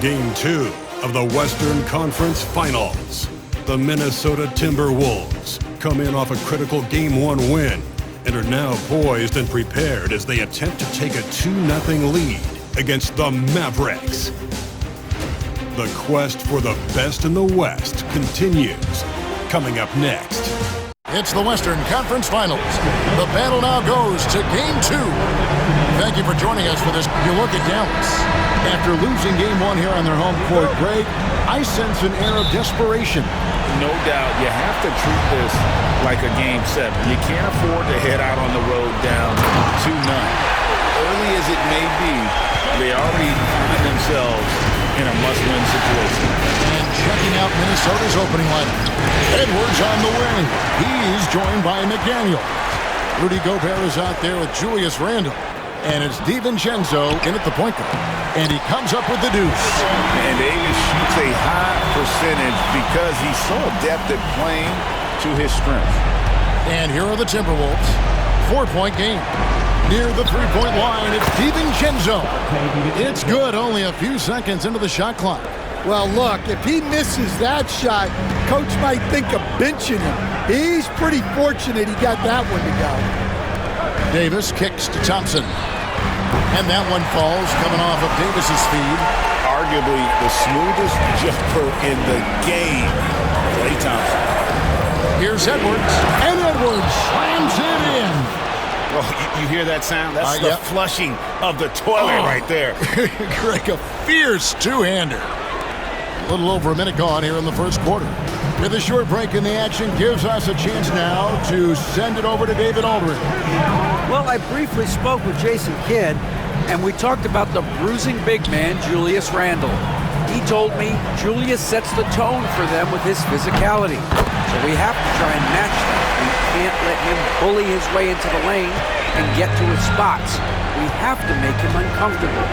Game 2 of the Western Conference Finals. The Minnesota Timberwolves come in off a critical Game 1 win and are now poised and prepared as they attempt to take a 2-0 lead against the Mavericks. The quest for the best in the West continues. Coming up next. It's the Western Conference Finals. The battle now goes to Game 2. Thank you for joining us for this. You look at Dallas. After losing Game 1 here on their home court, Greg, I sense an air of desperation. No doubt. You have to treat this like a Game 7. You can't afford to head out on the road down 2-0. Early as it may be, they already find themselves in a must-win situation. And checking out Minnesota's opening lineup. Edwards on the wing. He's joined by McDaniel. Rudy Gobert is out there with Julius Randle. And it's DiVincenzo in at the point guard. And he comes up with the deuce. And Davis shoots a high percentage because he's so adept at playing to his strengths. And here are the Timberwolves. 4-point game. Near the three-point line, it's DiVincenzo. It's good, only a few seconds into the shot clock. Well, look, if he misses that shot, coach might think of benching him. He's pretty fortunate he got that one to go. Davis kicks to Thompson. And that one falls, coming off of Davis's speed. Arguably the smoothest jumper in the game, Klay Thompson. Here's Edwards. And Edwards slams it in. Well, you hear that sound? That's the flushing of the toilet right there. Greg, a fierce two-hander. A little over a minute gone here in the first quarter. With a short break in the action gives us a chance now to send it over to David Aldridge. Well, I briefly spoke with Jason Kidd, and we talked about the bruising big man, Julius Randle. He told me Julius sets the tone for them with his physicality. So we have to try and match that. We can't let him bully his way into the lane and get to his spots. We have to make him uncomfortable.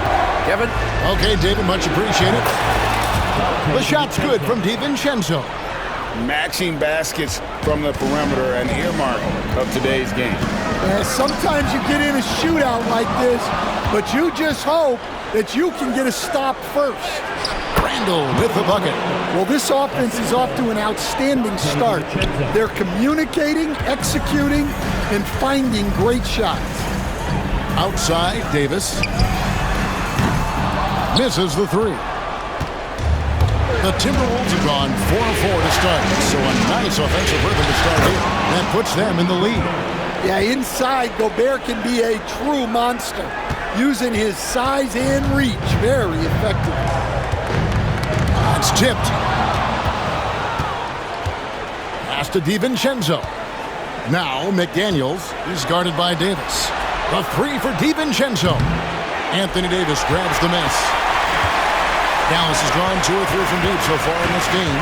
Kevin? Okay, David, much appreciated. The shot's good from DiVincenzo. Matching baskets from the perimeter, an earmark of today's game. Sometimes you get in a shootout like this, but you just hope that you can get a stop first. Randle with the bucket. Well, this offense is off to an outstanding start. They're communicating, executing, and finding great shots. Outside, Davis. Misses the three. The Timberwolves have gone 4-4 to start, so a nice offensive rhythm to start here. That puts them in the lead. Yeah, inside, Gobert can be a true monster, using his size and reach very effectively. It's tipped. Pass to DiVincenzo. Now McDaniels is guarded by Davis. A three for DiVincenzo. Anthony Davis grabs the miss. Dallas has gone 2 or 3 from deep so far in this game.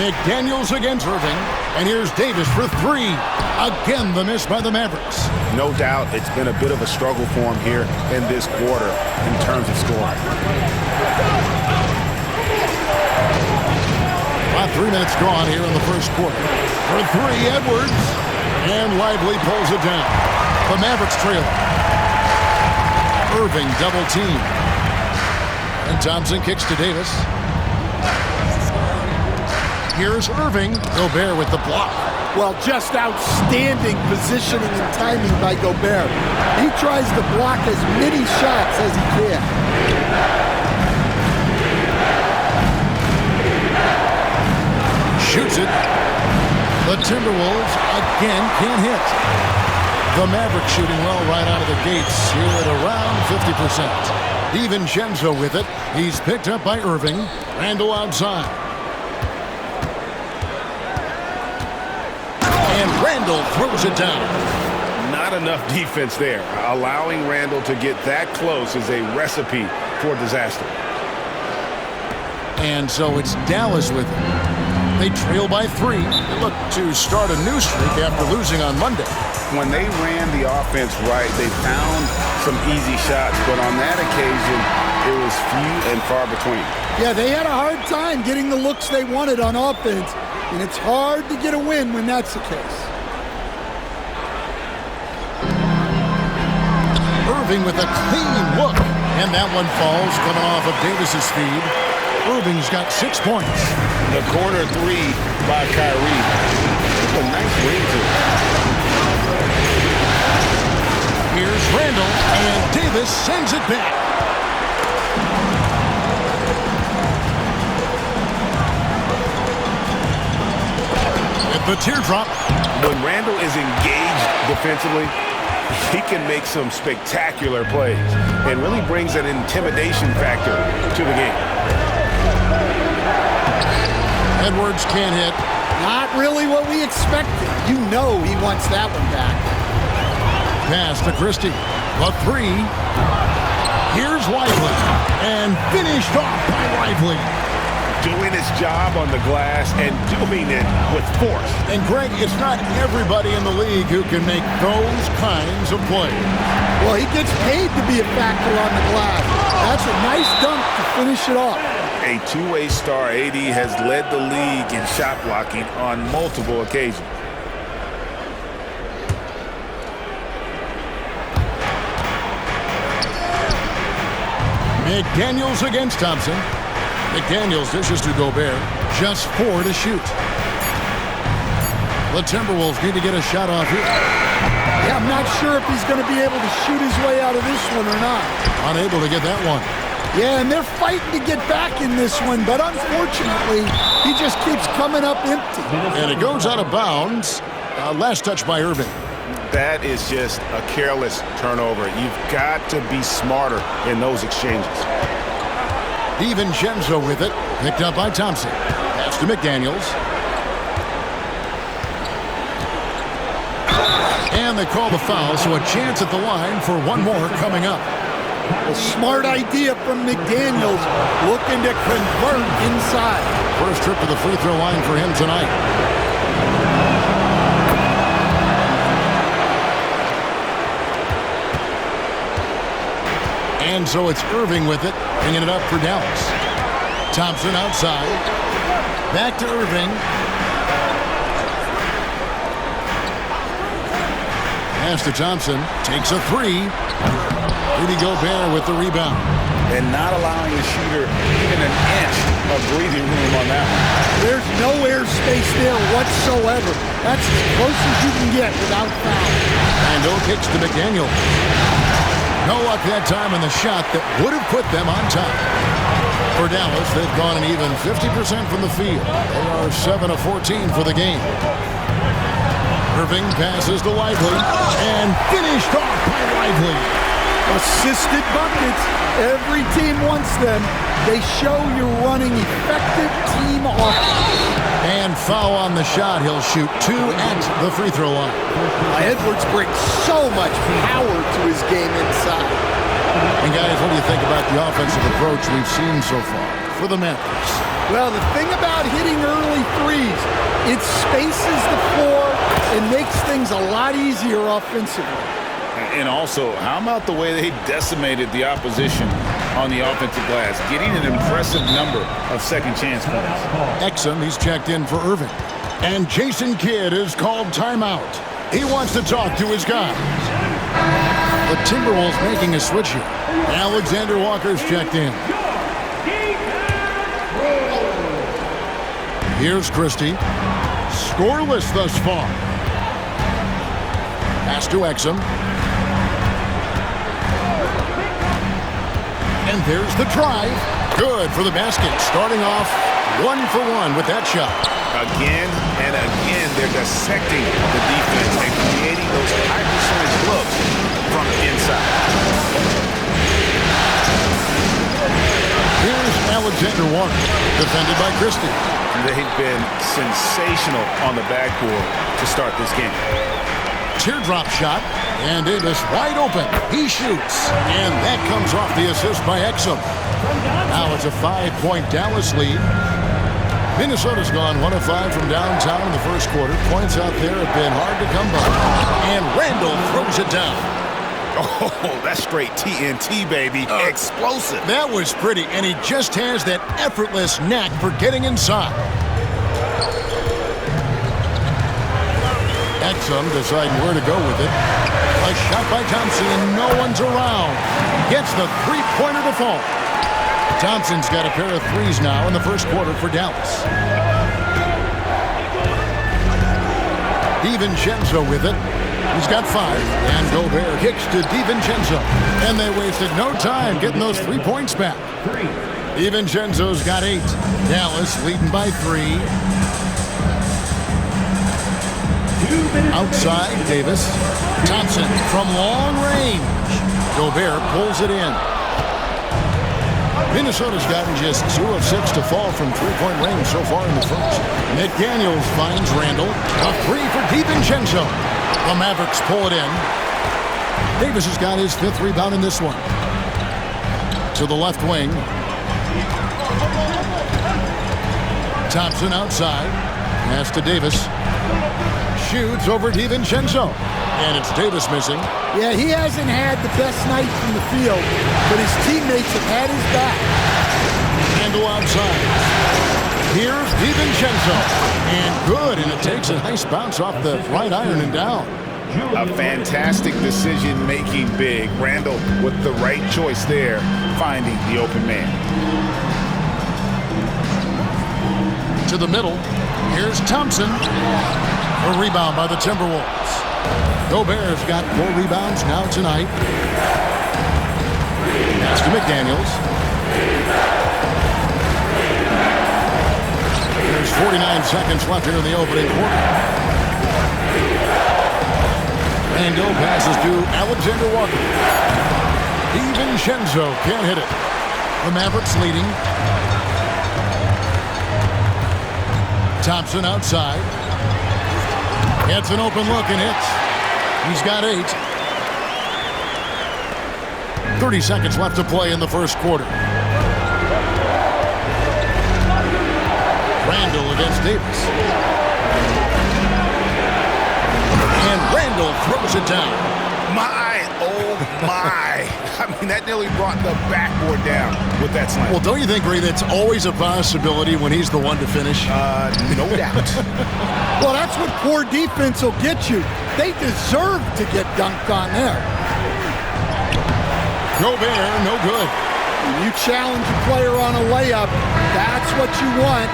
McDaniels against Irving. And here's Davis for 3. Again, the miss by the Mavericks. No doubt it's been a bit of a struggle for him here in this quarter in terms of scoring. About 3 minutes gone here in the first quarter. For 3, Edwards. And Lively pulls it down. The Mavericks trail. Irving double team. And Thompson kicks to Davis. Here's Irving. Gobert with the block. Well, just outstanding positioning and timing by Gobert. He tries to block as many shots as he can. Shoots it. The Timberwolves again can't hit. The Mavericks shooting well right out of the gates here at around 50%. DiVincenzo with it. He's picked up by Irving. Randle outside. And Randle throws it down. Not enough defense there. Allowing Randle to get that close is a recipe for disaster. And so it's Dallas with it. They trail by 3. They look to start a new streak after losing on Monday. When they ran the offense right, they found some easy shots, but on that occasion, it was few and far between. Yeah, they had a hard time getting the looks they wanted on offense, and it's hard to get a win when that's the case. Irving with a clean look. And that one falls coming off of Davis's feed. Irving's got 6 points. The corner three by Kyrie. A nice ring to it. Here's Randall, and Davis sends it back. With the teardrop. When Randall is engaged defensively, he can make some spectacular plays and really brings an intimidation factor to the game. Edwards can't hit. Not really what we expected. You know he wants that one back. Pass to Christie. The three. Here's Lively. And finished off by Lively. Doing his job on the glass and doing it with force. And Greg, it's not everybody in the league who can make those kinds of plays. Well, he gets paid to be a factor on the glass. That's a nice dunk to finish it off. A two-way star, AD has led the league in shot blocking on multiple occasions. McDaniels against Thompson. McDaniels dishes to Gobert. Just 4 to shoot. The Timberwolves need to get a shot off here. Yeah, I'm not sure if he's going to be able to shoot his way out of this one or not. Unable to get that one. Yeah, and they're fighting to get back in this one, but unfortunately, he just keeps coming up empty. And it goes out of bounds. Last touch by Irving. That is just a careless turnover. You've got to be smarter in those exchanges. DiVincenzo with it. Picked up by Thompson. Pass to McDaniels. And they call the foul, so a chance at the line for one more coming up. A smart idea from McDaniels, looking to convert inside. First trip to the free throw line for him tonight. And so it's Irving with it, bringing it up for Dallas. Thompson outside. Back to Irving. Pass to Thompson. Takes a three. Rudy Gobert with the rebound. And not allowing the shooter even an inch of breathing room on that one. There's no airspace there whatsoever. That's as close as you can get without foul. And no kicks to McDaniel. No luck that time on the shot that would have put them on top. For Dallas, they've gone an even 50% from the field. They are 7 of 14 for the game. Irving passes to Lively and finished off by Lively. Assisted buckets. Every team wants them. They show you're running effective team offense. And foul on the shot. He'll shoot 2 at the free throw line. Edwards brings so much power to his game inside. And guys, what do you think about the offensive approach we've seen so far for the Mavericks? Well, the thing about hitting early threes, it spaces the floor and makes things a lot easier offensively. And also, how about the way they decimated the opposition on the offensive glass, getting an impressive number of second chance points. Exum, he's checked in for Irving. And Jason Kidd is called timeout. He wants to talk to his guys. The Timberwolves making a switch here. Alexander Walker's checked in. Here's Christie. Scoreless thus far. Pass to Exum. And there's the drive. Good for the basket. Starting off 1 for 1 with that shot. Again and again, they're dissecting the defense and creating those high percentage looks from inside. Here's Alexander Walker, defended by Christie. They've been sensational on the backboard to start this game. Teardrop shot, and Davis wide open. He shoots, and that comes off the assist by Exum. Now it's a 5-point Dallas lead. Minnesota's gone 1 of 5 from downtown in the first quarter. Points out there have been hard to come by. And Randall throws it down. Oh, that's straight TNT, baby. Explosive. That was pretty, and he just has that effortless knack for getting inside. Exum deciding where to go with it. A shot by Thompson, and no one's around. Gets the three-pointer to fall. Thompson's got a pair of threes now in the first quarter for Dallas. DiVincenzo with it. He's got 5. And Gobert kicks to DiVincenzo. And they wasted no time getting those 3 points back. DiVincenzo's got 8. Dallas leading by 3. Outside, Davis. Thompson from long range. Gobert pulls it in. Minnesota's gotten just 2 of 6 to fall from three-point range so far in the first. McDaniels finds Randall. A 3 for DiVincenzo. The Mavericks pull it in. Davis has got his 5th rebound in this one. To the left wing. Thompson outside. Pass to Davis. Shoots over DiVincenzo. And it's Davis missing. Yeah, he hasn't had the best night from the field, but his teammates have had his back. Handle outside. Here's DiVincenzo. And good, and it takes a nice bounce off the right iron and down. A fantastic decision-making big. Randall with the right choice there, finding the open man. To the middle. Here's Thompson. A rebound by the Timberwolves. Gobert's got 4 rebounds now tonight. Pass to McDaniels. There's 49 seconds left here in the opening quarter. Randall passes to Alexander Walker. DiVincenzo can't hit it. The Mavericks leading. Thompson outside. Gets an open look and hits. He's got 8. 30 seconds left to play in the first quarter. Randall against Davis. And Randall throws it down. Oh my. I mean, that nearly brought the backboard down with that slam. Well, don't you think, Ray, that's always a possibility when he's the one to finish? No doubt. Well, that's what poor defense will get you. They deserve to get dunked on there. Gobert, no good. When you challenge a player on a layup, that's what you want.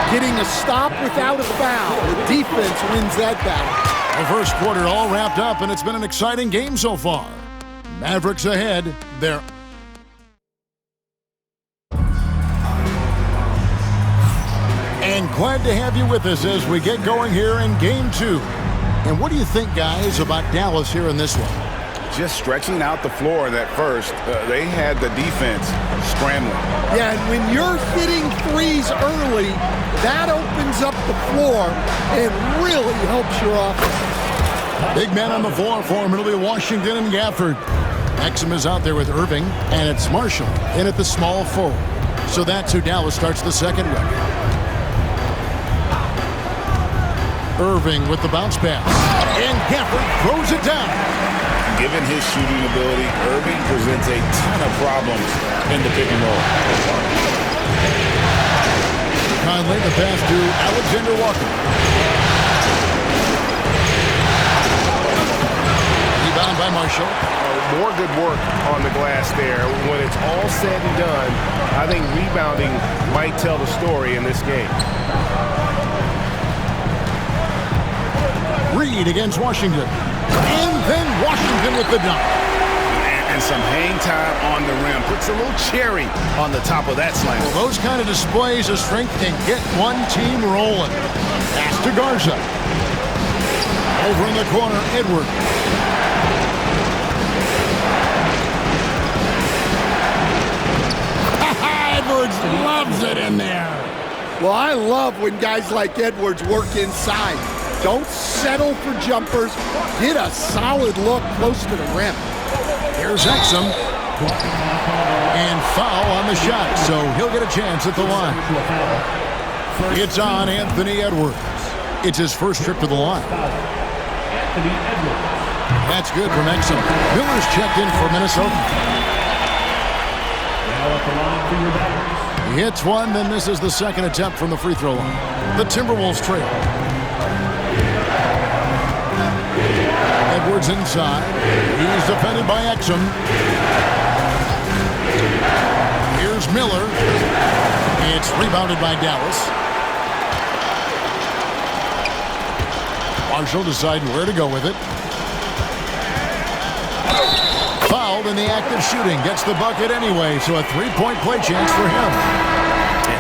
Getting a stop without a foul. The defense wins that battle. The first quarter all wrapped up, and it's been an exciting game so far. Mavericks ahead. They're and glad to have you with us as we get going here in Game 2. And what do you think, guys, about Dallas here in this one? Just stretching out the floor that first. They had the defense scrambling. Yeah, and when you're hitting threes early, that opens up the floor and really helps your offense. Big man on the floor for him. It'll be Washington and Gafford. Exum is out there with Irving, and it's Marshall in at the small forward. So that's who Dallas starts the second with. Irving with the bounce pass. And Gafford throws it down. Given his shooting ability, Irving presents a ton of problems in the pick and roll. Conley, the pass to Alexander Walker. Rebound by Marshall. More good work on the glass there. When it's all said and done, I think rebounding might tell the story in this game. Reed against Washington. And then Washington with the dunk. And some hang time on the rim. Puts a little cherry on the top of that slam. Well, those kind of displays of strength can get one team rolling. Pass to Garza. Over in the corner, Edwards. Edwards loves it in there. Well, I love when guys like Edwards work inside. Don't settle for jumpers. Get a solid look close to the rim. Here's Exum. And foul on the shot, so he'll get a chance at the line. It's on Anthony Edwards. It's his first trip to the line. That's good from Exum. Miller's checked in for Minnesota. He hits one, then misses the second attempt from the free throw line. The Timberwolves trail. Edwards inside. He's defended by Exum. Here's Miller. It's rebounded by Dallas. Marshall deciding where to go with it. Fouled in the act of shooting. Gets the bucket anyway, so a three-point play chance for him.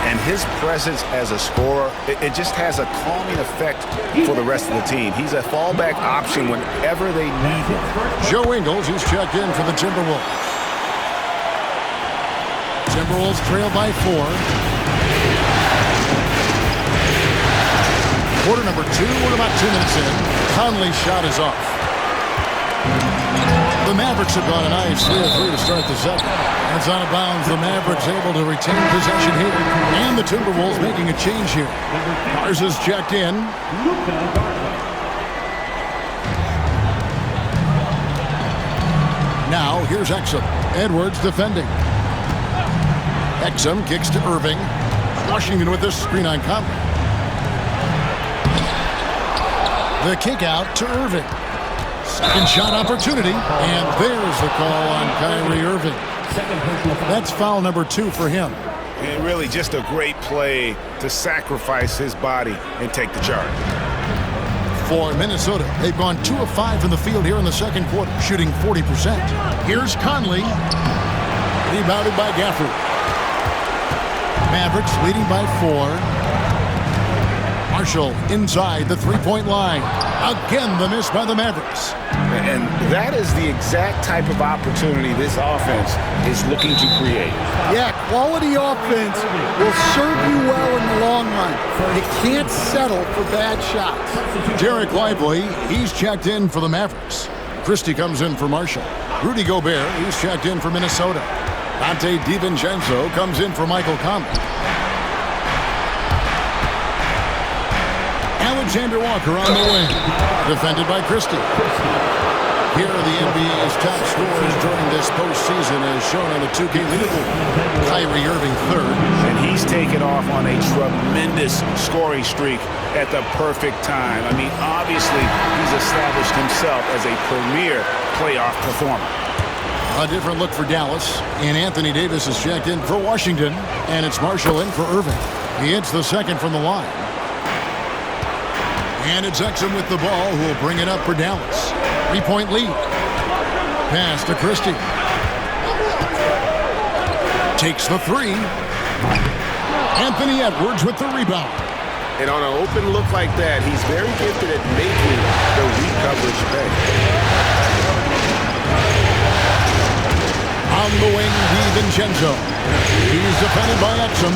And his presence as a scorer, it just has a calming effect for the rest of the team. He's a fallback option whenever they need him. Joe Ingles, who's checked in for the Timberwolves. Timberwolves trail by 4. Quarter number 2, we're about 2 minutes in. Conley's shot is off. The Mavericks have gone a nice 3-3 to start the second. It's out of bounds. The Mavericks able to retain possession here. And the Timberwolves making a change here. Garza's checked in. Now here's Exum. Edwards defending. Exum kicks to Irving. Washington with this screen on Conley. The kick out to Irving. Second shot opportunity, and there's the call on Kyrie Irving. That's foul number 2 for him. And really just a great play to sacrifice his body and take the charge. For Minnesota, they've gone 2 of 5 from the field here in the second quarter, shooting 40%. Here's Conley, rebounded by Gafford. Mavericks leading by 4. Marshall inside the three-point line. Again, the miss by the Mavericks. And that is the exact type of opportunity this offense is looking to create. Yeah, quality offense will serve you well in the long run. You can't settle for bad shots. Derek Lively, he's checked in for the Mavericks. Christie comes in for Marshall. Rudy Gobert, he's checked in for Minnesota. Dante DiVincenzo comes in for Michael Conley. Alexander Walker on the wing, defended by Christie. Here are the NBA's top scorers during this postseason as shown on the 2K leaderboard. Kyrie Irving 3rd. And he's taken off on a tremendous scoring streak at the perfect time. I mean, obviously, he's established himself as a premier playoff performer. A different look for Dallas, and Anthony Davis is checked in for Washington, and it's Marshall in for Irving. He hits the second from the line. And it's Exum with the ball, who will bring it up for Dallas. 3-point lead. Pass to Christie. Takes the 3. Anthony Edwards with the rebound. And on an open look like that, he's very gifted at making the recoverage pay. On the wing, DiVincenzo. He's defended by Exum.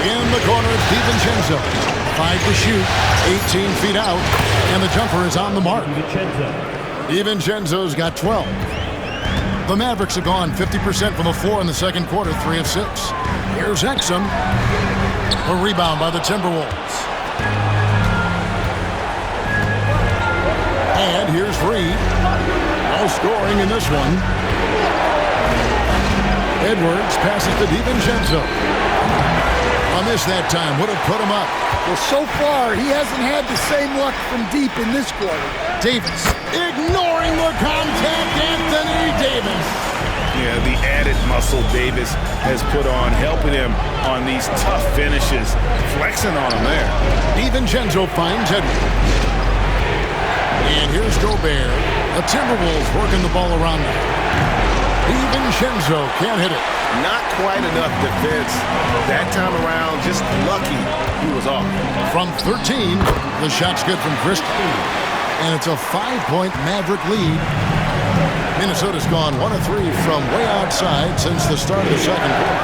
In the corner, it's DiVincenzo. 5 to shoot, 18 feet out, and the jumper is on the mark. DiVincenzo's got 12. The Mavericks have gone 50% from the floor in the second quarter, 3 of 6. Here's Exum. A rebound by the Timberwolves. And here's Reed. No scoring in this one. Edwards passes to DiVincenzo. On this that time, would have put him up. Well, so far, he hasn't had the same luck from deep in this quarter. Davis ignoring the contact. Anthony Davis. Yeah, the added muscle Davis has put on, helping him on these tough finishes, flexing on him there. DiVincenzo finds Edwards. And here's Gobert. The Timberwolves working the ball around him. DiVincenzo can't hit it. Not quite enough defense that time around. Just lucky he was off. From 13, the shot's good from Christie. And it's a 5-point Maverick lead. Minnesota's gone 1 of 3 from way outside since the start of the second quarter.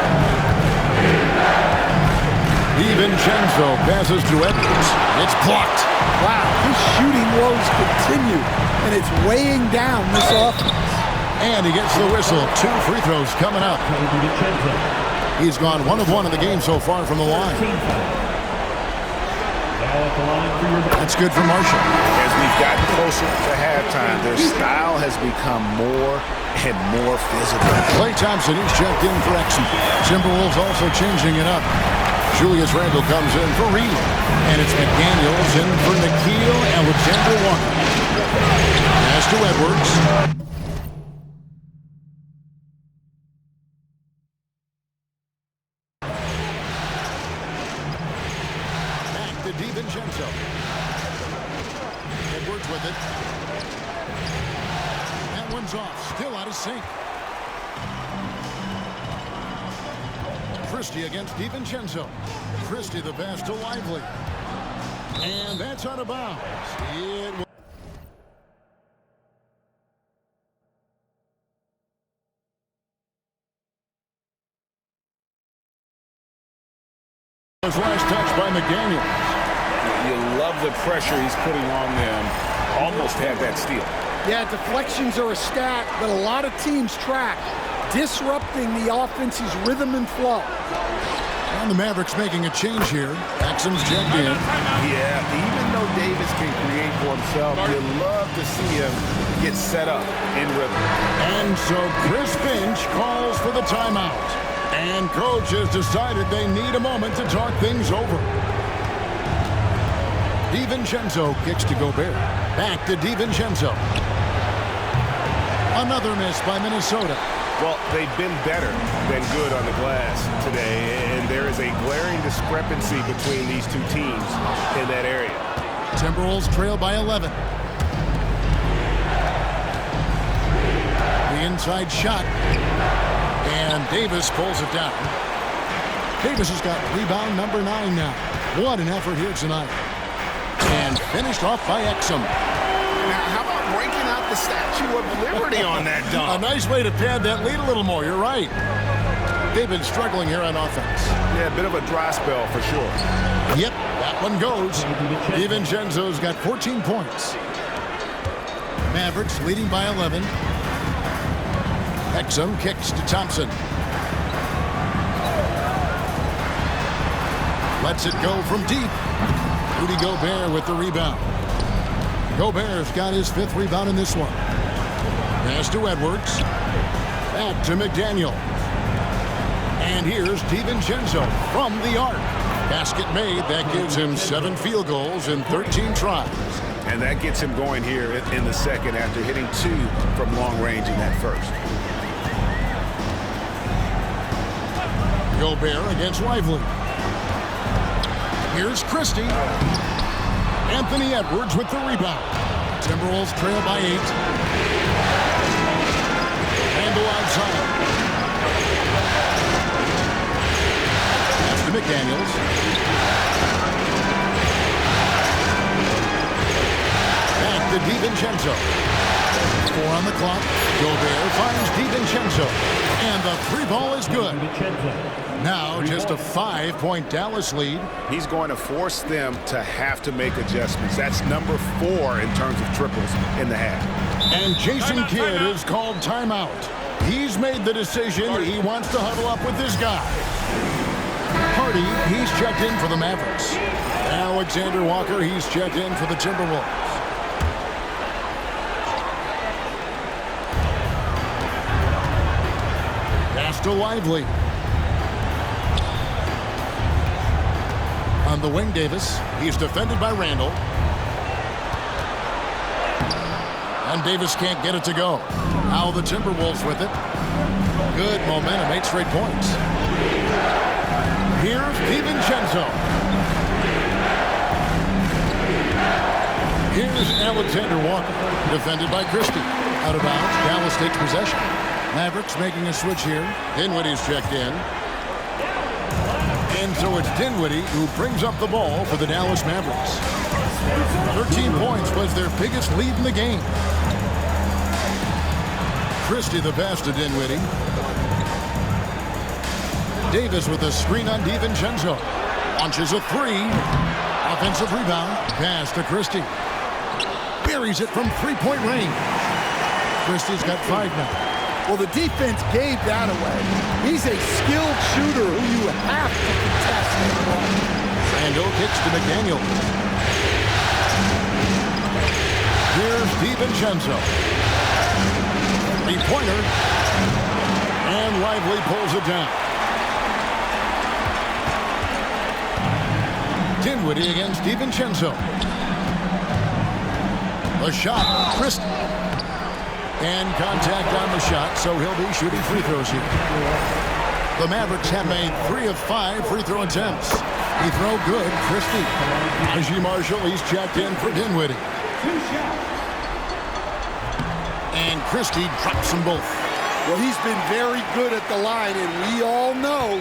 DiVincenzo passes to Edwards. It's blocked. Wow, his shooting woes continue, and it's weighing down this offense. And he gets the whistle. 2 free throws coming up. He's gone 1 of 1 in the game so far from the line. That's good for Marshall. As we've gotten closer to halftime, their style has become more and more physical. Klay Thompson is checked in for Exum. Timberwolves also changing it up. Julius Randle comes in for Reed. And it's McDaniels in for Nickeil Alexander-Walker. Pass to Edwards. Back to DiVincenzo. Edwards with it. That one's off. Still out of sync. Christie against DiVincenzo. Christie the pass to Lively. And that's out of bounds. Was last touch by McDaniels. You love the pressure he's putting on them. Almost had that steal. Yeah, deflections are a stat that a lot of teams track, disrupting the offense's rhythm and flow. And the Mavericks making a change here. Exum's checked in. Yeah, even though Davis can create for himself, you love to see him get set up in rhythm. And so Chris Finch calls for the timeout. And coach has decided they need a moment to talk things over. DiVincenzo kicks to Gobert. Back to DiVincenzo. Another miss by Minnesota. Well, they've been better than good on the glass today, and there is a glaring discrepancy between these two teams in that area. Timberwolves trail by 11. The inside shot. And Davis pulls it down. Davis has got rebound number 9 now. What an effort here tonight. And finished off by Exum. Now, how about breaking out the Statue of Liberty on that dunk? A nice way to pad that lead a little more. You're right. They've been struggling here on offense. Yeah, a bit of a dry spell for sure. Yep, that one goes. DiVincenzo's got 14 points. Mavericks leading by 11. Exum kicks to Thompson. Lets it go from deep. Rudy Gobert with the rebound. Gobert's got his 5th rebound in this one. Pass to Edwards. Back to McDaniel. And here's DiVincenzo from the arc. Basket made. That gives him 7 field goals in 13 tries. And that gets him going here in the second after hitting 2 from long range in that first. Gobert against Lively. Here's Christie. Anthony Edwards with the rebound. Timberwolves trail by 8. Randle outside. Pass to McDaniels. Back to DiVincenzo. 4 on the clock. Gobert finds DiVincenzo. And the 3-ball is good. Now just a 5-point Dallas lead. He's going to force them to have to make adjustments. That's number 4 in terms of triples in the half. And Jason Kidd is called timeout. He's made the decision. He wants to huddle up with this guy. Hardy, he's checked in for the Mavericks. Alexander Walker, he's checked in for the Timberwolves. Pass to Lively. On the wing, Davis. He's defended by Randle. And Davis can't get it to go. Now the Timberwolves with it. Good momentum, 8 straight points. Here's DiVincenzo. Here's Alexander Walker. Defended by Christie. Out of bounds. Dallas takes possession. Mavericks making a switch here. Dinwiddie's checked in. And so it's Dinwiddie who brings up the ball for the Dallas Mavericks. 13 points was their biggest lead in the game. Christie the pass to Dinwiddie. Davis with a screen on DiVincenzo. Launches a 3. Offensive rebound. Pass to Christie. Buries it from 3-point range. Christie's got 5 now. Well, the defense gave that away. He's a skilled shooter who you have to contest. Randle kicks to McDaniel. Here's DiVincenzo. 3-pointer. And Lively pulls it down. Dinwiddie against DiVincenzo. The shot, Christie. And contact on the shot, so he'll be shooting free throws here. The Mavericks have made 3 of 5 free throw attempts. He throw good, Christie. Najee Marshall, he's checked in for Dinwiddie. And Christie drops them both. Well, he's been very good at the line, and we all know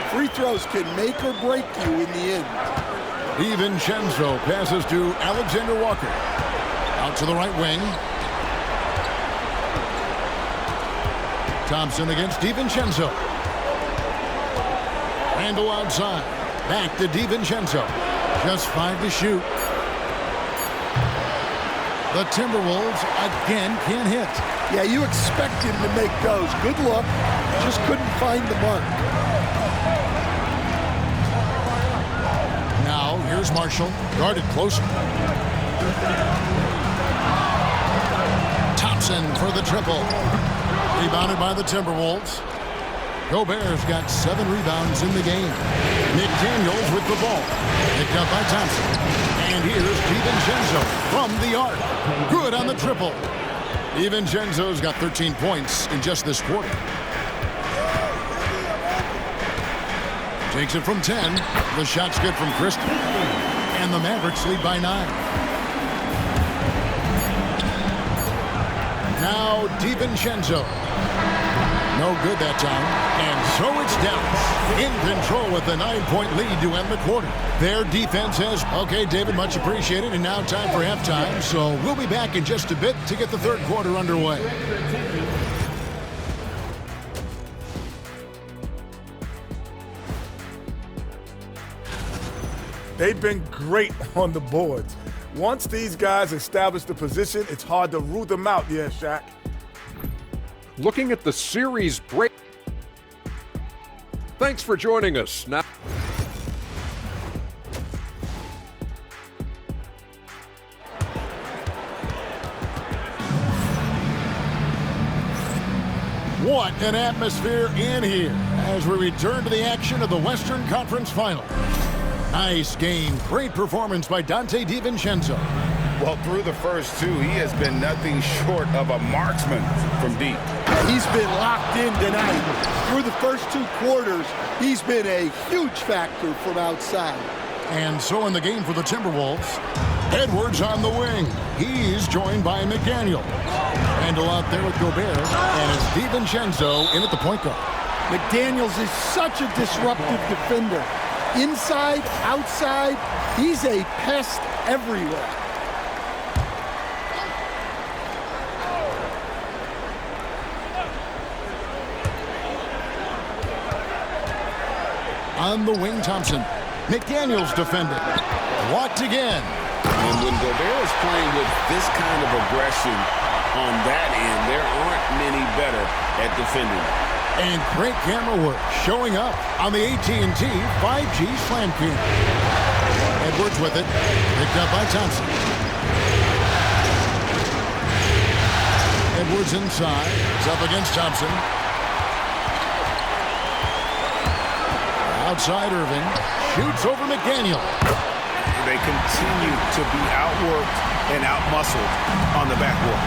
free throws can make or break you in the end. DiVincenzo passes to Alexander Walker. Out to the right wing. Thompson against DiVincenzo. Randall outside. Back to DiVincenzo. Just 5 to shoot. The Timberwolves again can't hit. Yeah, you expect him to make those. Good look. Just couldn't find the mark. Now, here's Marshall. Guarded closer. Thompson for the triple. Rebounded by the Timberwolves. Gobert's got 7 rebounds in the game. McDaniels with the ball. Picked up by Thompson. And here's DiVincenzo from the arc. Good on the triple. DiVincenzo's got 13 points in just this quarter. Takes it from 10. The shot's good from Christie. And the Mavericks lead by 9. Now DiVincenzo. No good that time. And so it's Dallas in control with a 9-point lead to end the quarter. Their defense has, okay, David, much appreciated. And now time for halftime. So we'll be back in just a bit to get the third quarter underway. They've been great on the boards. Once these guys establish the position, it's hard to root them out. Yeah, Shaq. Looking at the series break. Thanks for joining us. Now, what an atmosphere in here as we return to the action of the Western Conference Final. Nice game. Great performance by Donte DiVincenzo. Well, through the first 2, he has been nothing short of a marksman from deep. He's been locked in tonight. Through the first 2 quarters, he's been a huge factor from outside. And so in the game for the Timberwolves, Edwards on the wing. He's joined by McDaniel. Randall out there with Gobert, and it's DiVincenzo in at the point guard. McDaniels is such a disruptive defender. Inside, outside, he's a pest everywhere. On the wing, Thompson. McDaniels defended. Walked again. And when Gobert is playing with this kind of aggression on that end, there aren't many better at defending. And great camera work showing up on the AT&T 5G Slam Cam. Edwards with it. Picked up by Thompson. Edwards inside. It's up against Thompson. Outside Irving. Shoots over McDaniel. They continue to be outworked and outmuscled on the backboard.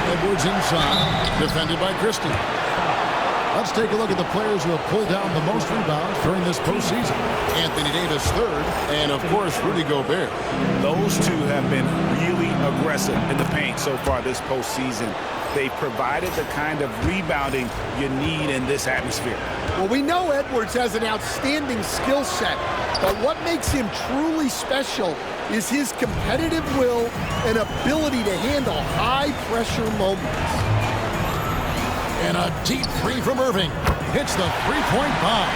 Edwards inside, defended by Christie. Let's take a look at the players who have pulled down the most rebounds during this postseason. Anthony Davis third, and of course Rudy Gobert. Those 2 have been really aggressive in the paint so far this postseason. They provided the kind of rebounding you need in this atmosphere. Well, we know Edwards has an outstanding skill set, but what makes him truly special is his competitive will and ability to handle high-pressure moments. And a deep 3 from Irving. Hits the 3-point bomb.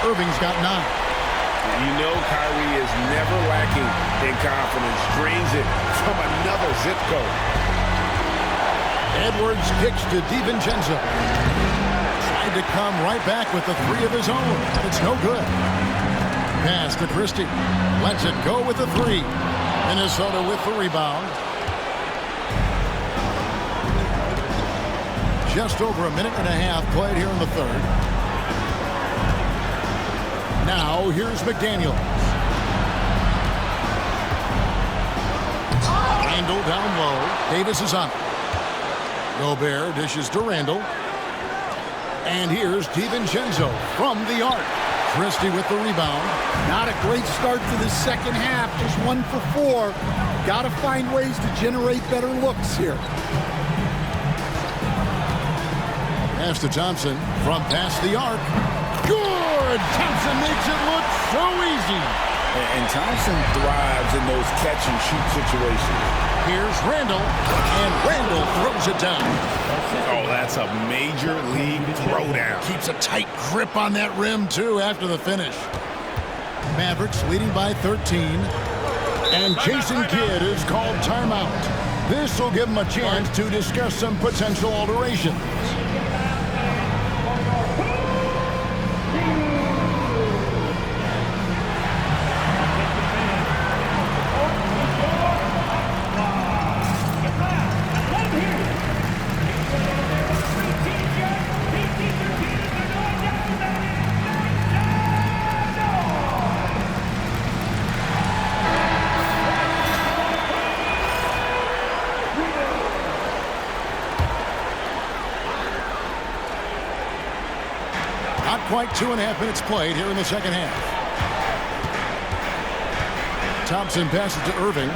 Irving's got 9. You know Kyrie is never lacking in confidence. Drains it from another zip code. Edwards kicks to DiVincenzo. Tried to come right back with the 3 of his own. It's no good. Pass to Christie. Lets it go with the 3. Minnesota with the rebound. Just over a minute and a half played here in the third. Now here's McDaniel. Randall down low. Davis is on it. Gobert dishes to Randall. And here's DiVincenzo from the arc. Christie with the rebound. Not a great start to the second half. Just 1 for 4. Got to find ways to generate better looks here. Pass to Thompson from past the arc. Good! Thompson makes it look so easy. And Thompson thrives in those catch-and-shoot situations. Here's Randall, and Randall throws it down. Oh, that's a major league throwdown. Keeps a tight grip on that rim, too, after the finish. Mavericks leading by 13. And Jason Kidd is called timeout. This will give him a chance to discuss some potential alterations. Quite 2.5 minutes played here in the second half. Thompson passes to Irving.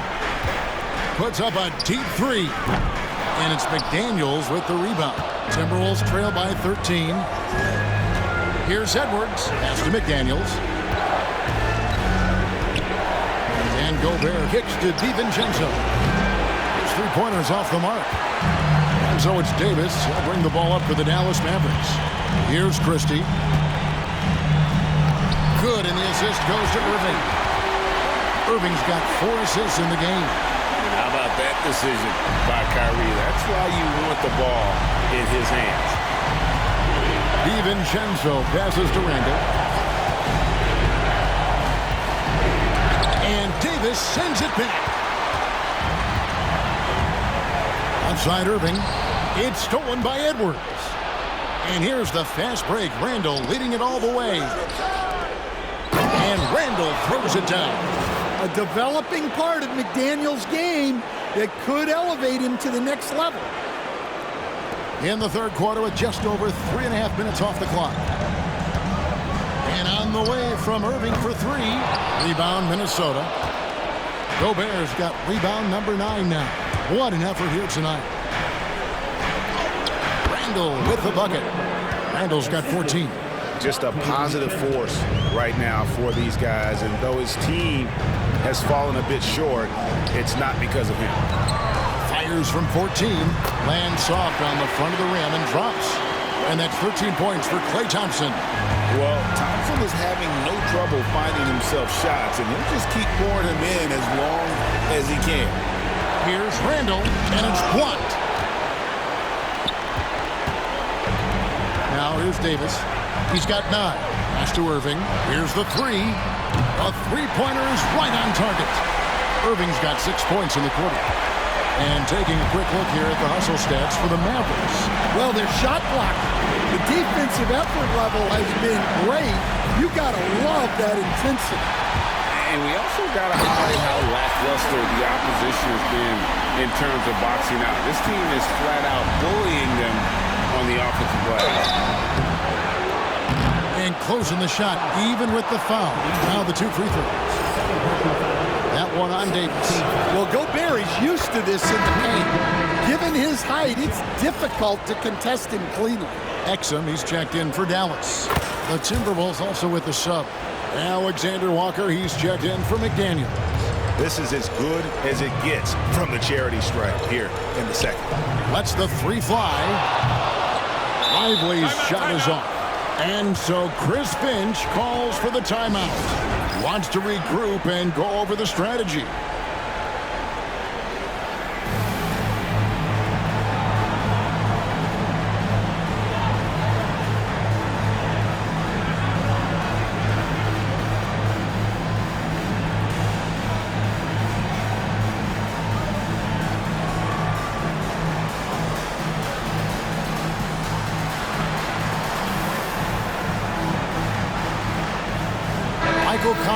Puts up a deep 3. And it's McDaniels with the rebound. Timberwolves trail by 13. Here's Edwards. Pass to McDaniels. And Gobert kicks to DiVincenzo. His three-pointers off the mark. And so it's Davis. He'll bring the ball up for the Dallas Mavericks. Here's Christie. Good, and the assist goes to Irving. Irving's got 4 assists in the game. How about that decision by Kyrie? That's why you want the ball in his hands. DiVincenzo passes to Randall. And Davis sends it back. Outside Irving. It's stolen by Edwards. And here's the fast break. Randall leading it all the way. And Randall throws it down. A developing part of McDaniel's game that could elevate him to the next level. In the third quarter with just over 3.5 minutes off the clock. And on the way from Irving for 3. Rebound Minnesota. Gobert's got rebound number 9 now. What an effort here tonight. Randall with the bucket. Randall's got 14. Just a positive force right now for these guys. And though his team has fallen a bit short, it's not because of him. Fires from 14. Lands soft on the front of the rim and drops. And that's 13 points for Klay Thompson. Well, Thompson is having no trouble finding himself shots, and he'll just keep pouring them in as long as he can. Here's Randall, and it's blocked. Now here's Davis. He's got 9. Pass to Irving. Here's the 3. A three-pointer is right on target. Irving's got 6 points in the quarter. And taking a quick look here at the hustle stats for the Mavericks. Well, their shot blocking. The defensive effort level has been great. You got to love that intensity. And we also got to highlight how lackluster the opposition has been in terms of boxing out. This team is flat out bullying them on the offensive glass. And closing the shot, even with the foul. Now the 2 free throws. That one on Davis. Well, Gobert is used to this in the paint. Given his height, it's difficult to contest him cleanly. Exum, he's checked in for Dallas. The Timberwolves also with the sub. Alexander Walker, he's checked in for McDaniel. This is as good as it gets from the charity stripe here in the second. Lets the 3 fly. Lively's shot is off. And so Chris Finch calls for the timeout. Wants to regroup and go over the strategy.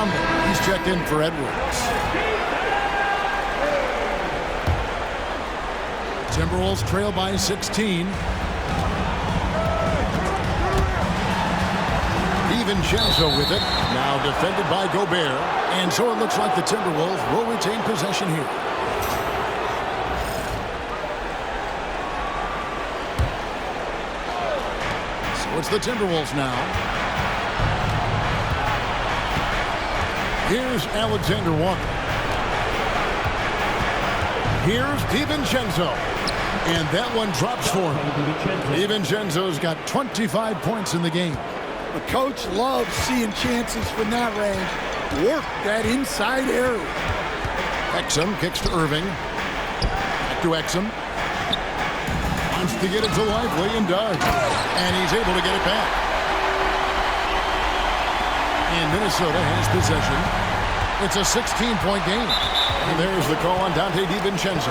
Conley, he's checked in for Edwards. Timberwolves trail by 16. DiVincenzo with it. Now defended by Gobert. And so it looks like the Timberwolves will retain possession here. So it's the Timberwolves now. Here's Alexander Walker. Here's DiVincenzo. And that one drops for him. DiVincenzo's got 25 points in the game. The coach loves seeing chances from that range. Work that inside area. Exum kicks to Irving. Back to Exum. Wants to get it to Lively and does. And he's able to get it back. And Minnesota has possession. It's a 16-point game. And there's the call on Dante DiVincenzo.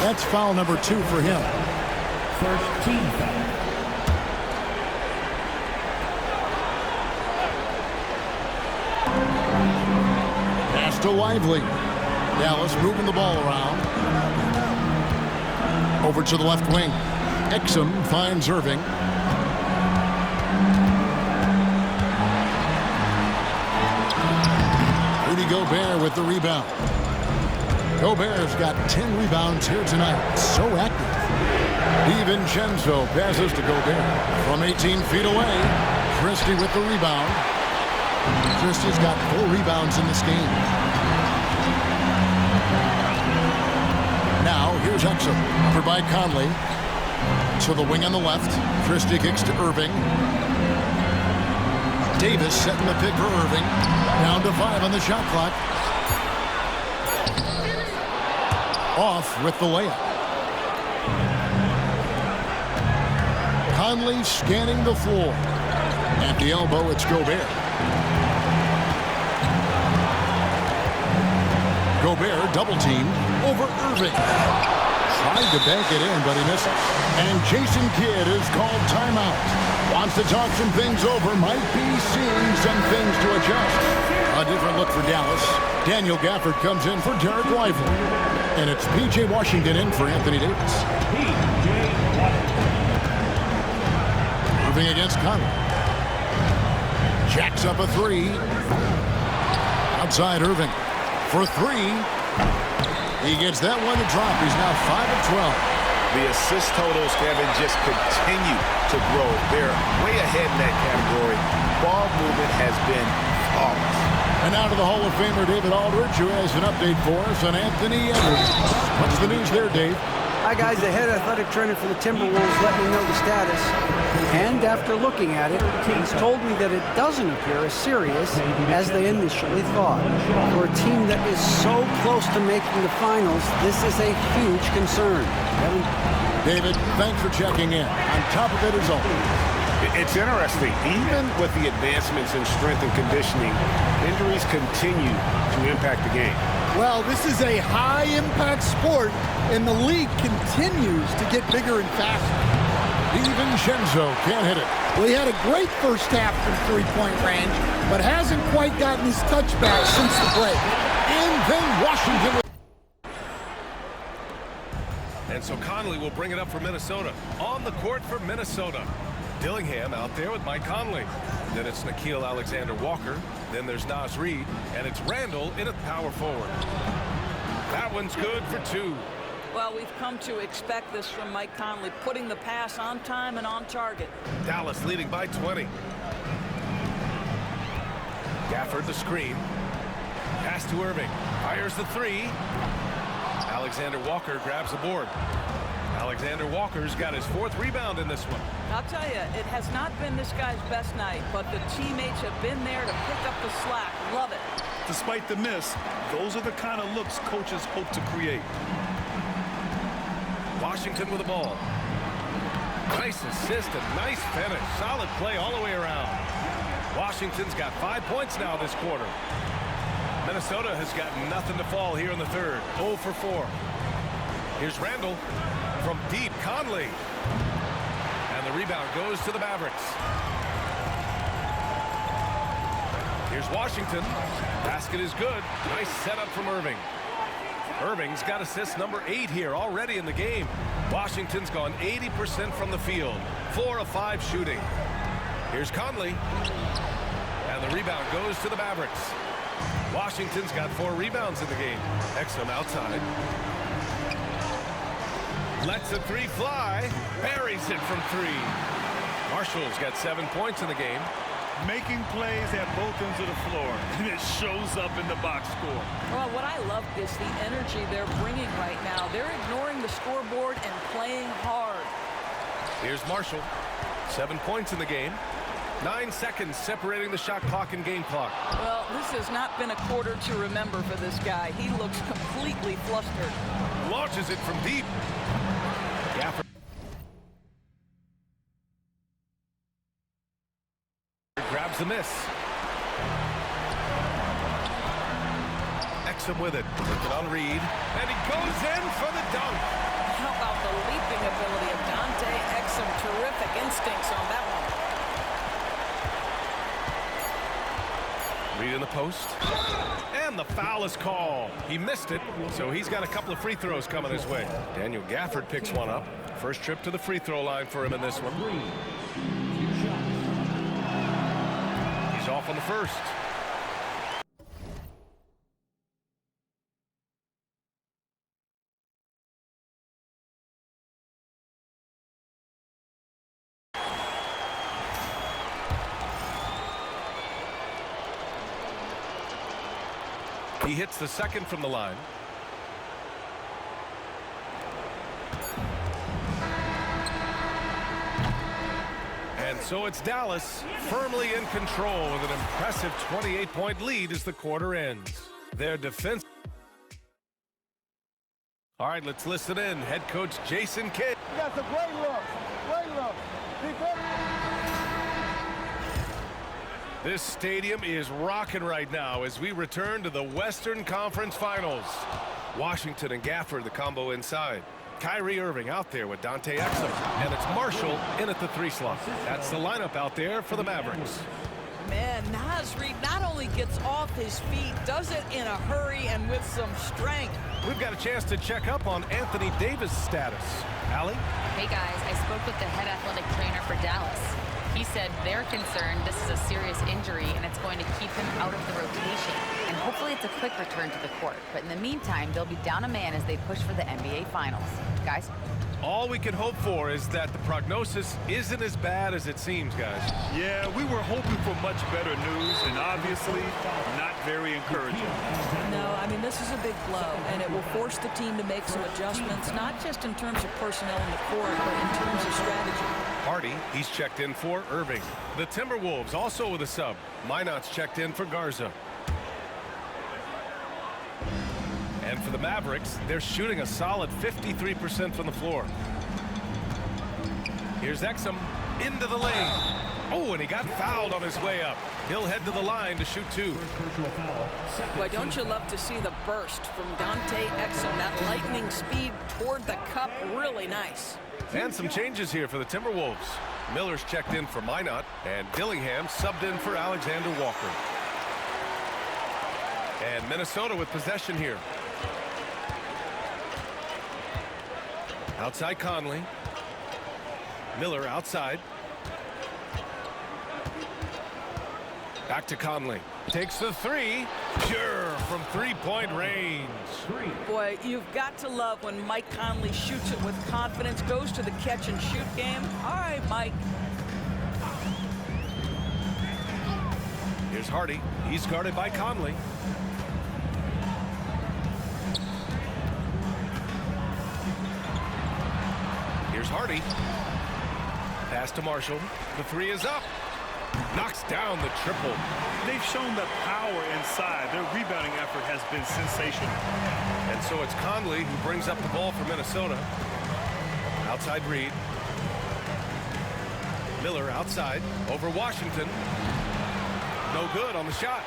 That's foul number 2 for him. First team foul. Pass to Lively. Dallas moving the ball around. Over to the left wing. Exum finds Irving. Gobert with the rebound. Gobert's got 10 rebounds here tonight. So active. DiVincenzo passes to Gobert from 18 feet away. Christie with the rebound. Christie's got 4 rebounds in this game. Now here's Exum. Covered by Conley. To the wing on the left. Christie kicks to Irving. Davis setting the pick for Irving. Down to 5 on the shot clock. Off with the layup. Conley scanning the floor. At the elbow, it's Gobert. Gobert double teamed over Irving. Tried to bank it in, but he misses. And Jason Kidd is called timeout. Wants to talk some things over. Might be seeing some things to adjust. A different look for Dallas. Daniel Gafford comes in for Derek Lively. And it's P.J. Washington in for Anthony Davis. Moving against Conley. Jacks up a 3. Outside Irving. For 3. He gets that one to drop. He's now 5 of 12. The assist totals, Kevin, just continue to grow. They're way ahead in that category. Ball movement has been flawless. And now to the Hall of Famer David Aldridge, who has an update for us on Anthony Edwards. What's the news there, Dave? Hi, guys. The head athletic trainer for the Timberwolves let me know the status. And after looking at it, he's told me that it doesn't appear as serious as they initially thought. For a team that is so close to making the finals, this is a huge concern. Kevin? David, thanks for checking in. On top of it as always. It's interesting. Even with the advancements in strength and conditioning, injuries continue to impact the game. Well, this is a high-impact sport, and the league continues to get bigger and faster. DiVincenzo can't hit it. Well, he had a great first half from three-point range, but hasn't quite gotten his touchback since the break. And then Washington. And so Conley will bring it up for Minnesota. On the court for Minnesota. Dillingham out there with Mike Conley. Then it's Nickeil Alexander-Walker. Then there's Naz Reid. And it's Randall in at power forward. That one's good for 2. Well, we've come to expect this from Mike Conley, putting the pass on time and on target. Dallas leading by 20. Gafford the screen. Pass to Irving. Fires the 3. Alexander Walker grabs the board. Alexander Walker's got his 4th rebound in this one. I'll tell you, it has not been this guy's best night, but the teammates have been there to pick up the slack. Love it. Despite the miss, those are the kind of looks coaches hope to create. Washington with the ball. Nice assist and nice finish. Solid play all the way around. Washington's got 5 points now this quarter. Minnesota has got nothing to fall here in the 3rd. 0 for 4. Here's Randall from deep. Conley. And the rebound goes to the Mavericks. Here's Washington. Basket is good. Nice setup from Irving. Irving's got assist number 8 here already in the game. Washington's gone 80% from the field. 4 of 5 shooting. Here's Conley. And the rebound goes to the Mavericks. Washington's got 4 rebounds in the game. Exum outside. Lets a 3 fly. Buries it from 3. Marshall's got 7 points in the game. Making plays at both ends of the floor, and it shows up in the box score. Well, what I love is the energy they're bringing right now. They're ignoring the scoreboard and playing hard. Here's Marshall. 7 points in the game. 9 seconds separating the shot clock and game clock. Well, this has not been a quarter to remember for this guy. He looks completely flustered. Launches it from deep. Gafford grabs the miss. Exum with it. Took it on Reed. And he goes in for the dunk. How about the leaping ability of Dante Exum? Terrific instincts on that one. Reed in the post. And the foul is called. He missed it, so he's got a couple of free throws coming his way. Daniel Gafford picks one up. First trip to the free throw line for him in this one. He's off on the first. He hits the second from the line. And so it's Dallas firmly in control with an impressive 28-point lead as the quarter ends. Their defense. All right, let's listen in. Head coach Jason Kidd. You got some great looks. Great looks. This stadium is rocking right now as we return to the Western Conference Finals. Washington and Gafford, the combo inside. Kyrie Irving out there with Dante Exum. And it's Marshall in at the 3 slot. That's the lineup out there for the Mavericks. Man, Naz Reid not only gets off his feet, does it in a hurry and with some strength. We've got a chance to check up on Anthony Davis' status. Allie? Hey guys, I spoke with the head athletic trainer for Dallas. He said they're concerned this is a serious injury and it's going to keep him out of the rotation. And hopefully it's a quick return to the court. But in the meantime, they'll be down a man as they push for the NBA Finals. Guys? All we can hope for is that the prognosis isn't as bad as it seems, guys. Yeah, we were hoping for much better news, and obviously not very encouraging. No, I mean, this is a big blow, and it will force the team to make some adjustments, not just in terms of personnel in the court, but in terms of strategy. Hardy, he's checked in for Irving. The Timberwolves also with a sub. Minot's checked in for Garza. And for the Mavericks, they're shooting a solid 53% from the floor. Here's Exum into the lane. Oh, and he got fouled on his way up. He'll head to the line to shoot 2. Boy, don't you love to see the burst from Dante Exum? That lightning speed toward the cup, really nice. And some changes here for the Timberwolves. Miller's checked in for Minot, and Dillingham subbed in for Alexander Walker. And Minnesota with possession here. Outside Conley. Miller outside. Back to Conley. Takes the 3. Pure from 3-point range. Boy, you've got to love when Mike Conley shoots it with confidence, goes to the catch and shoot game. All right, Mike. Here's Hardy. He's guarded by Conley. Here's Hardy. Pass to Marshall. The 3 is up. Knocks down the triple. They've shown the power inside. Their rebounding effort has been sensational. And so it's Conley who brings up the ball for Minnesota. Outside Reed. Miller outside over Washington. No good on the shot.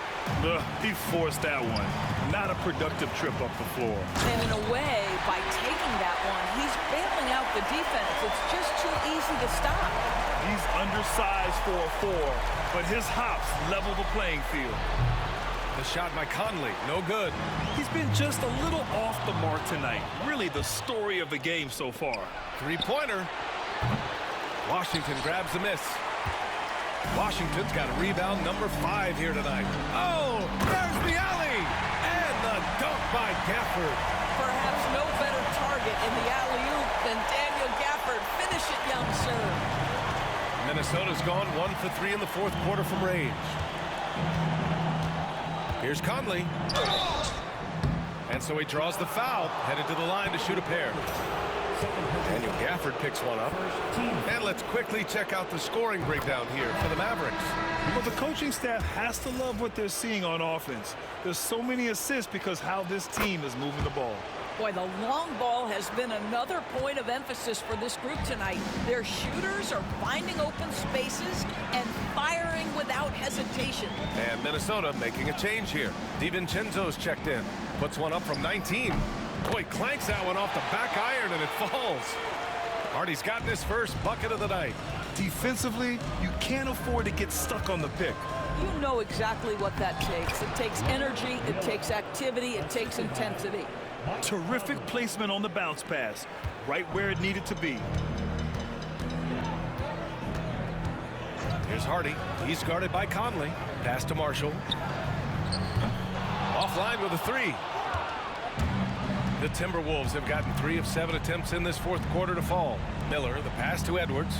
He forced that one. Not a productive trip up the floor. And in a way, by taking that one, he's bailing out the defense. It's just too easy to stop. He's undersized for a 4, but his hops level the playing field. The shot by Conley, no good. He's been just a little off the mark tonight. Really the story of the game so far. Three-pointer. Washington grabs the miss. Washington's got a rebound number 5 here tonight. Oh, there's the alley! And the dunk by Gafford. Perhaps no better target in the alley-oop than Daniel Gafford. Finish it, young sir. Minnesota's gone 1 for 3 in the fourth quarter from range. Here's Conley. And so he draws the foul, headed to the line to shoot a pair. Daniel Gafford picks one up. And let's quickly check out the scoring breakdown here for the Mavericks. Well, the coaching staff has to love what they're seeing on offense. There's so many assists because how this team is moving the ball. Boy, the long ball has been another point of emphasis for this group tonight. Their shooters are finding open spaces and firing without hesitation. And Minnesota making a change here. DiVincenzo's checked in. Puts one up from 19. Boy, clanks that one off the back iron and it falls. Hardy's gotten his first bucket of the night. Defensively, you can't afford to get stuck on the pick. You know exactly what that takes. It takes energy, it takes activity, it takes intensity. Terrific placement on the bounce pass, right where it needed to be. Here's Hardy. He's guarded by Conley. Pass to Marshall. Offline with a 3. The Timberwolves have gotten 3 of 7 attempts in this fourth quarter to fall. Miller, the pass to Edwards.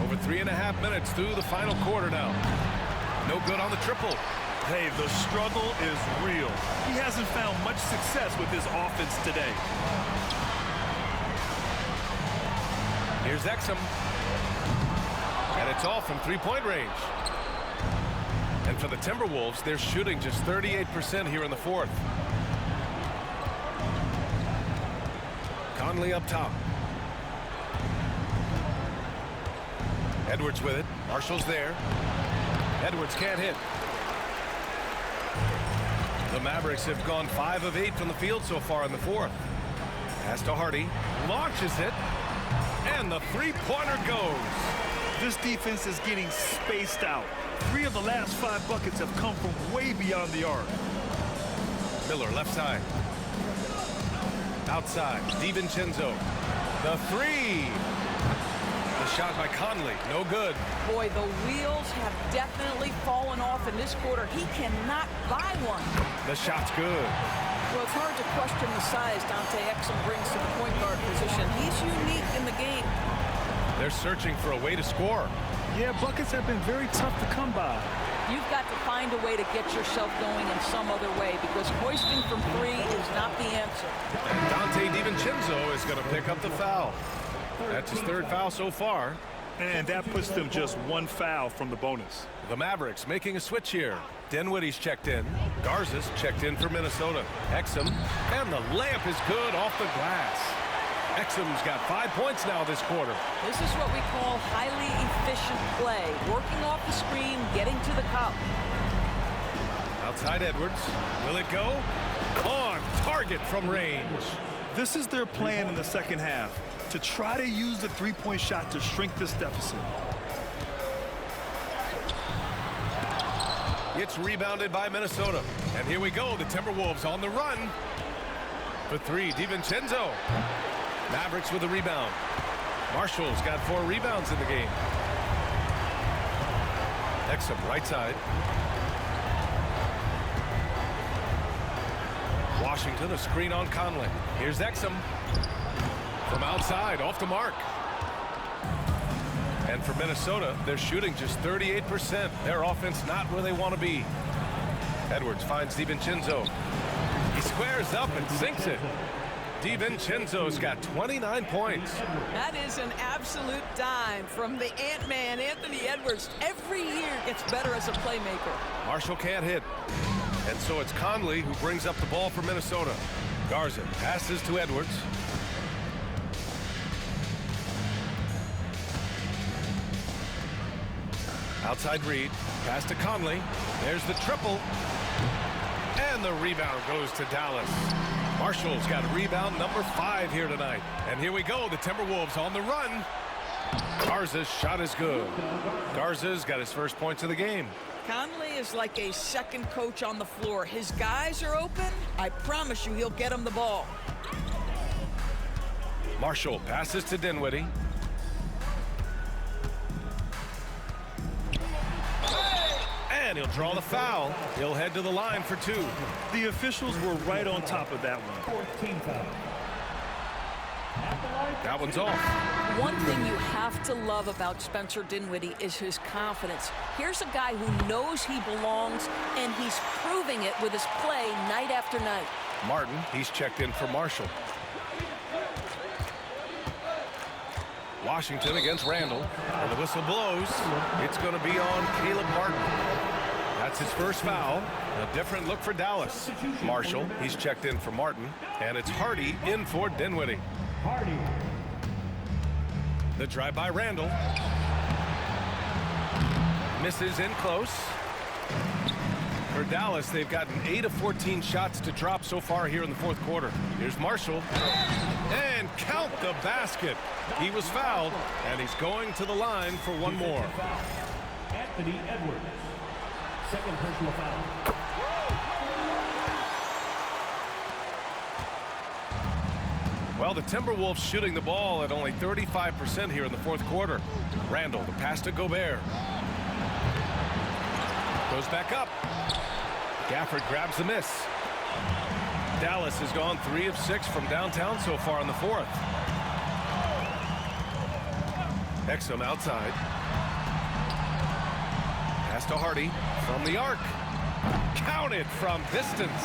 Over 3.5 minutes through the final quarter now. No good on the triple. Hey, the struggle is real. He hasn't found much success with his offense today. Here's Exum. And it's off from three-point range. And for the Timberwolves, they're shooting just 38% here in the fourth. Conley up top. Edwards with it. Marshall's there. Edwards can't hit. The Mavericks have gone 5 of 8 from the field so far in the fourth. Pass to Hardy. Launches it. And the three-pointer goes. This defense is getting spaced out. 3 of the last 5 buckets have come from way beyond the arc. Miller left side. Outside. DiVincenzo. The 3. The shot by Conley. No good. Boy, the wheels have definitely fallen off in this quarter. He cannot buy one. The shot's good. Well, it's hard to question the size Dante Exum brings to the point guard position. He's unique in the game. They're searching for a way to score. Yeah, buckets have been very tough to come by. You've got to find a way to get yourself going in some other way because hoisting from 3 is not the answer. And Dante DiVincenzo is going to pick up the foul. That's his 3rd foul so far. And that puts them just 1 foul from the bonus. The Mavericks making a switch here. Dinwiddie's checked in. Garza's checked in for Minnesota. Exum. And the layup is good off the glass. Exum's got 5 points now this quarter. This is what we call highly efficient play. Working off the screen, getting to the cup. Outside Edwards. Will it go? On target from range. This is their plan in the second half, to try to use the three-point shot to shrink this deficit. It's rebounded by Minnesota. And here we go, the Timberwolves on the run. For 3, DiVincenzo. Mavericks with a rebound. Marshall's got 4 rebounds in the game. Exum, right side. Washington, a screen on Conley. Here's Exum. From outside, off the mark. And for Minnesota, they're shooting just 38%. Their offense not where they want to be. Edwards finds DiVincenzo. He squares up and sinks it. DiVincenzo's got 29 points. That is an absolute dime from the Ant-Man, Anthony Edwards. Every year gets better as a playmaker. Marshall can't hit. And so it's Conley who brings up the ball for Minnesota. Garza passes to Edwards. Outside Reed. Pass to Conley. There's the triple. And the rebound goes to Dallas. Marshall's got rebound number 5 here tonight. And here we go, the Timberwolves on the run. Garza's shot is good. Garza's got his first points of the game. Conley is like a second coach on the floor. His guys are open. I promise you he'll get them the ball. Marshall passes to Dinwiddie. And he'll draw the foul. He'll head to the line for 2. The officials were right on top of that one. 14 foul. That one's off. One thing you have to love about Spencer Dinwiddie is his confidence. Here's a guy who knows he belongs, and he's proving it with his play night after night. Martin, he's checked in for Marshall. Washington against Randall. And the whistle blows. It's going to be on Caleb Martin. That's his first foul. A different look for Dallas. Marshall, he's checked in for Martin. And it's Hardy in for Dinwiddie. Hardy. The drive by Randall. Misses in close. For Dallas, they've gotten 8 of 14 shots to drop so far here in the fourth quarter. Here's Marshall. And count the basket. He was fouled, and he's going to the line for one more. Anthony Edwards. Second personal foul. Well, the Timberwolves shooting the ball at only 35% here in the fourth quarter. Randall, the pass to Gobert. Goes back up. Gafford grabs the miss. Dallas has gone 3 of 6 from downtown so far in the fourth. Exum outside. Pass to Hardy from the arc. Counted from distance.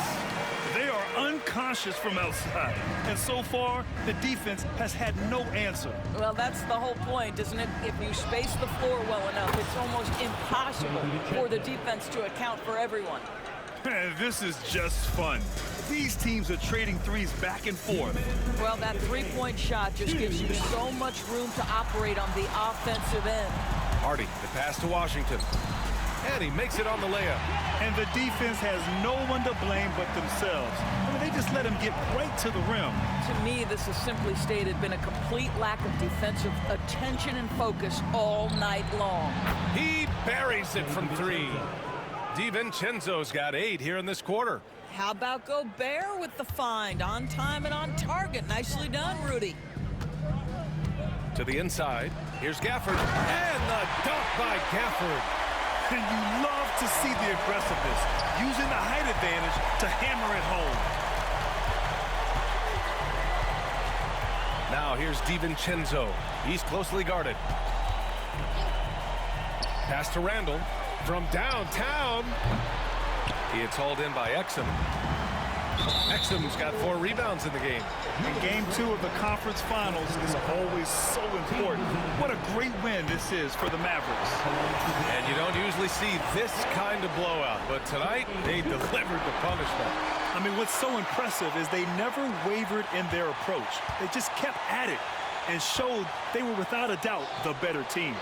They are unconscious from outside, and so far the defense has had no answer. Well, that's the whole point, isn't it? If you space the floor well enough, it's almost impossible for the defense to account for everyone. This is just fun. These teams are trading threes back and forth. Well, that three-point shot just gives you so much room to operate on the offensive end. Hardy, the pass to Washington. And he makes it on the layup. And the defense has no one to blame but themselves. I mean, they just let him get right to the rim. To me, this has simply stated been a complete lack of defensive attention and focus all night long. He buries it from 3. DiVincenzo's got 8 here in this quarter. How about Gobert with the find? On time and on target. Nicely done, Rudy. To the inside. Here's Gafford. And the dunk by Gafford. And you love to see the aggressiveness, using the height advantage to hammer it home. Now here's DiVincenzo. He's closely guarded. Pass to Randall from downtown. He gets hauled in by Exum. Exum's got 4 rebounds in the game. And game 2 of the conference finals is always so important. What a great win this is for the Mavericks. And you don't usually see this kind of blowout, but tonight they delivered the punishment. I mean, what's so impressive is they never wavered in their approach. They just kept at it and showed they were without a doubt the better team.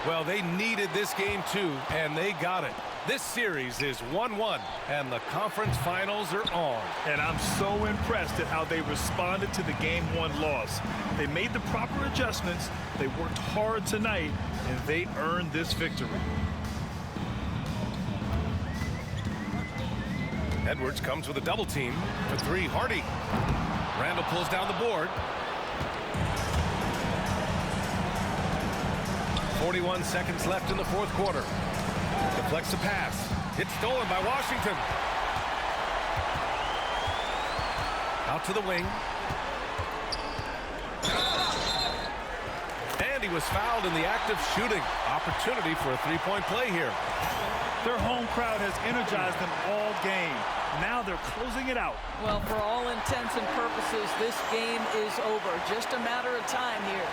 Well, they needed this game too, and they got it. This series is 1-1, and the conference finals are on. And I'm so impressed at how they responded to the Game 1 loss. They made the proper adjustments, they worked hard tonight, and they earned this victory. Edwards comes with a double team for 3. Hardy. Randall pulls down the board. 41 seconds left in the fourth quarter. Deflects the pass. It's stolen by Washington. Out to the wing. And he was fouled in the act of shooting. Opportunity for a 3-point play here. Their home crowd has energized them all game. Now they're closing it out. Well, for all intents and purposes, this game is over. Just a matter of time here.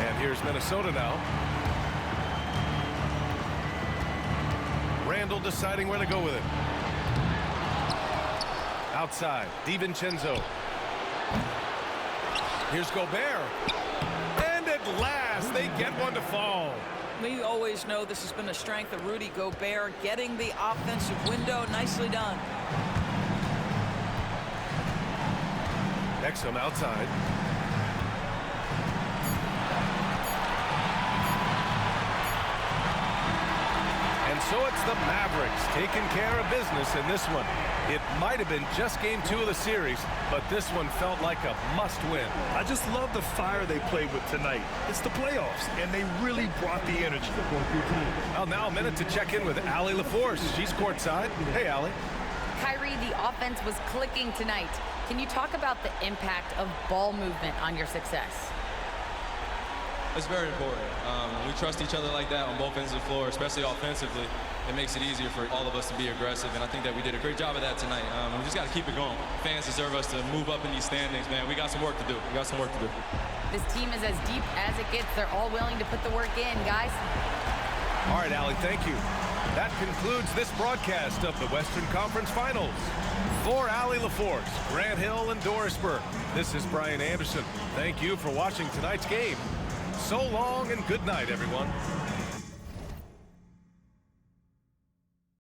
And here's Minnesota now. Randall deciding where to go with it. Outside, DiVincenzo. Here's Gobert. And at last, they get one to fall. We always know this has been a strength of Rudy Gobert, getting the offensive window. Nicely done. takes him outside. And so it's the Mavericks taking care of business in this one. It might have been just game 2 of the series, but this one felt like a must-win. I just love the fire they played with tonight. It's the playoffs, and they really brought the energy. Well, now a minute to check in with Allie LaForce. She's courtside. Hey, Allie. Kyrie, the offense was clicking tonight. Can you talk about the impact of ball movement on your success? It's very important. We trust each other like that on both ends of the floor, especially offensively. It makes it easier for all of us to be aggressive, and I think that we did a great job of that tonight. We just got to keep it going. Fans deserve us to move up in these standings, man. We got some work to do. This team is as deep as it gets. They're all willing to put the work in, guys. All right, Allie, thank you. That concludes this broadcast of the Western Conference Finals. For Allie LaForce, Grant Hill, and Doris Burke, this is Brian Anderson. Thank you for watching tonight's game. So long and good night, everyone.